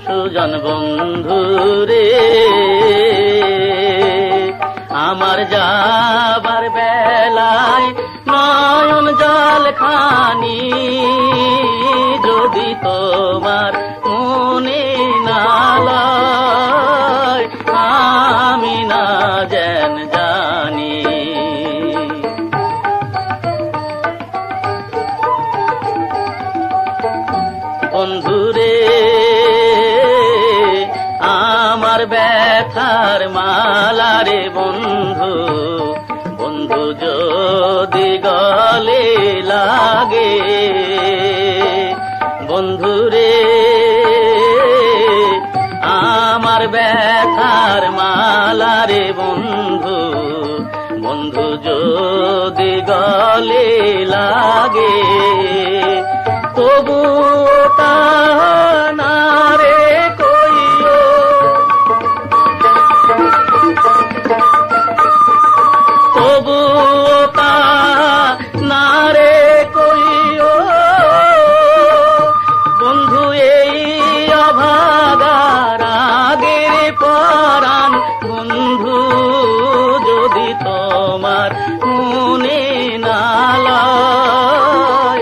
সুজন বন্ধু রে, আমার যাবার বেলায় নয়ন জল খানি যদি তোমার মনে না লয়, আমি না যেন জানি। বন্ধুরে আমার ব্যথার মালারে বন্ধু, বন্ধু যদি গলে লাগে, বন্ধুরে আমার ব্যথার মালারে বন্ধু, বন্ধু যদি গলে লাগে, তবু তা না রে কইও, তবু তা না রে কইও, বন্ধু এই অভাগার আগের পরাণ, বন্ধু যদি তোমার মনে না লয়,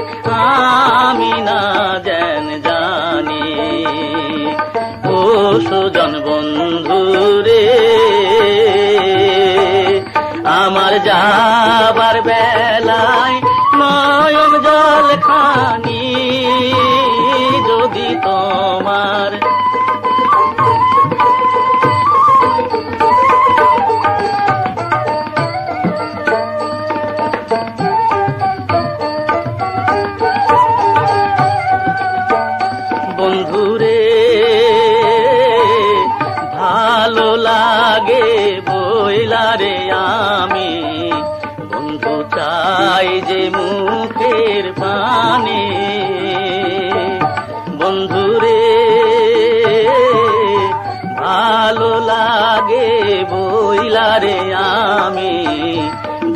আমি না যেন জানি। ও সুজন বন্ধু রে, আমার যাবার বেলায় নয়ন জল খানি যদি তোমার, বন্ধুরে ভালো লাগে বইলারে আমি, বন্ধু চাই যে মুখের পানে, বন্ধুরে ভালো লাগে বইলারে আমি,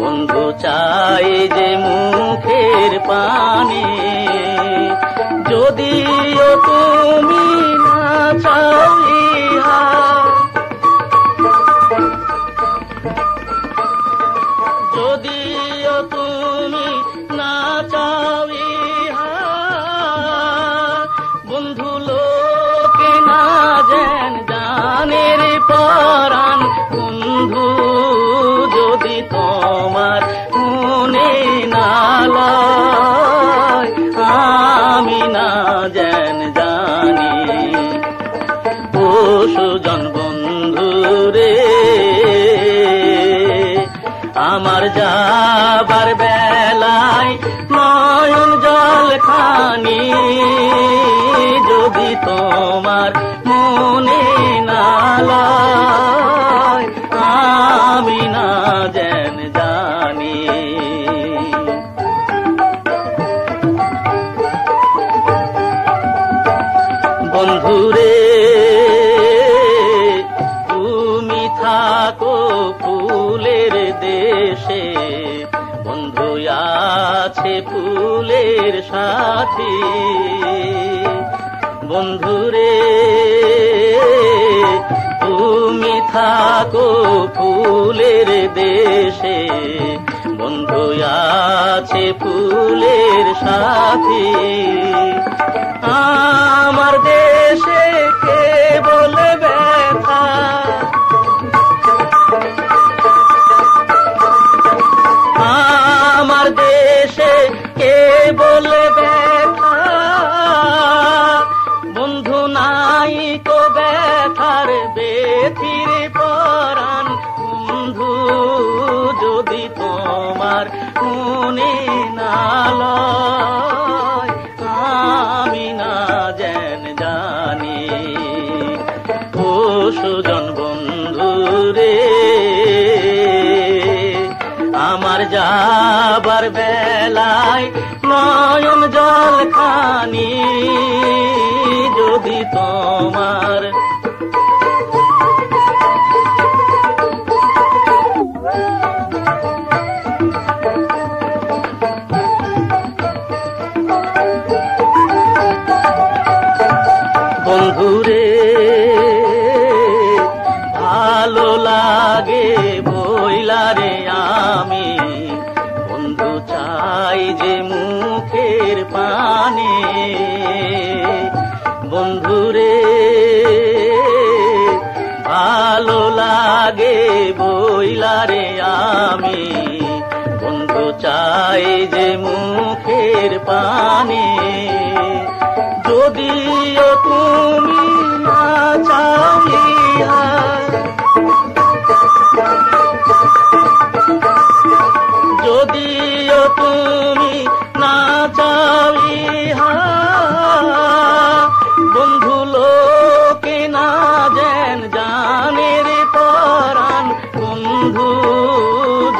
বন্ধু চাই যে মুখের পানে, যদিও তুমি না চাও ইহা, যদিও তুমি না চাও ইহা, বন্ধু লোকে না যেন জানে রে পরাণ, বন্ধু যদি তোমার মনে না লয়, আমি না যেন জানি। ও সুজন বন্ধু রে, আমার যাবার বেলায় নয়ন জল খানি যদি তোমার মনে না লয়, আমি না যেন জানি। বন্ধুরে তুমি থাকো ফুলের দেশে, বন্ধু আছে ফুলের সাথী, বন্ধুরে তুমি থাকো ফুলের দেশে, বন্ধু আছে ফুলের সাথী, আমার দেশে কে বলে ব্যথা, আমার দেশে কে বলে ব্যথা, বন্ধু নাই তো ব্যথার বেথির পরাণ, বন্ধু যদি তোমার মনে না লয়, আমি না যেন জানি। ও সুজন বন্ধু রে, আমার যাবার বেলায় নয়ন জল খানি যদি তোমার, বন্ধু বন্ধুরে ভালো লাগে বইলা রে আমি, বন্ধু চাই যে মুখের পানে। বন্ধুরে ভালো লাগে বইলা রে আমি, বন্ধু চাই যে মুখের পানে। যদিও তুমি না চাহিয়া, যদিও তুমি না চাহিয়া, বন্ধু লোকে না যেন জানে রে পরাণ। বন্ধু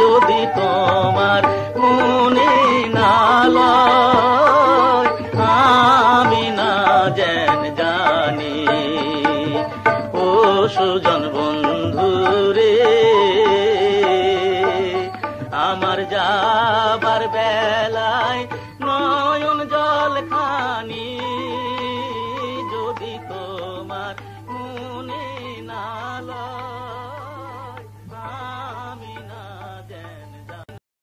যদি তোমার মনে না লয়, আমি না যেন জানি। ও সুজন বন্ধু রে, আমার যাবার বেলায় নয়ন জল খানি।